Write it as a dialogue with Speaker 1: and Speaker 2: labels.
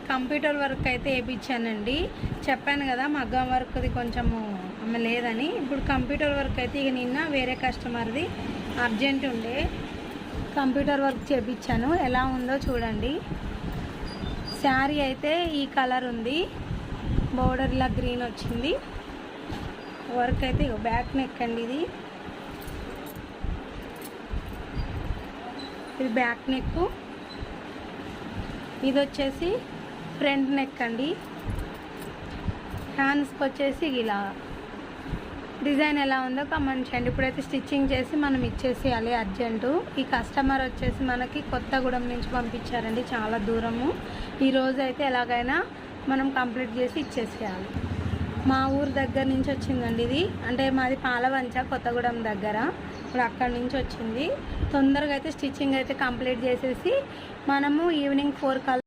Speaker 1: Computer work అయితే వేయించానండి. చెప్పాను కదా మగ్గం వర్క్ది కొంచెము ఆమె లేదని. ఇప్పుడు కంప్యూటర్ వర్క్ అయితే ఇక నిన్న వేరే కస్టమర్ది అర్జెంట్ ఉండే కంప్యూటర్ వర్క్ చేయించాను. ఎలా ఉందో చూడండి. శారీ అయితే ఈ కలర్ ఉంది, బోర్డర్లా గ్రీన్ వచ్చింది. వర్క్ అయితే ఇక బ్యాక్ నెక్ అండి. ఇది బ్యాక్ నెక్, ఇది వచ్చేసి ఫ్రంట్ నెక్ అండి. హ్యాండ్స్కి వచ్చేసి ఇలా డిజైన్ ఎలా ఉందో కమెంట్ చేయండి. ఇప్పుడైతే స్టిచ్చింగ్ చేసి మనం ఇచ్చేసేయాలి అర్జెంటు. ఈ కస్టమర్ వచ్చేసి మనకి కొత్తగూడెం నుంచి పంపించారండి, చాలా దూరము. ఈరోజు అయితే ఎలాగైనా మనం కంప్లీట్ చేసి ఇచ్చేసేయాలి. మా ఊరు దగ్గర నుంచి వచ్చిందండి ఇది. అంటే మాది పాలవంచ, కొత్తగూడెం దగ్గర. ఇప్పుడు అక్కడి నుంచి వచ్చింది. తొందరగా అయితే స్టిచ్చింగ్ అయితే కంప్లీట్ చేసేసి మనము ఈవినింగ్ 4 కల్లా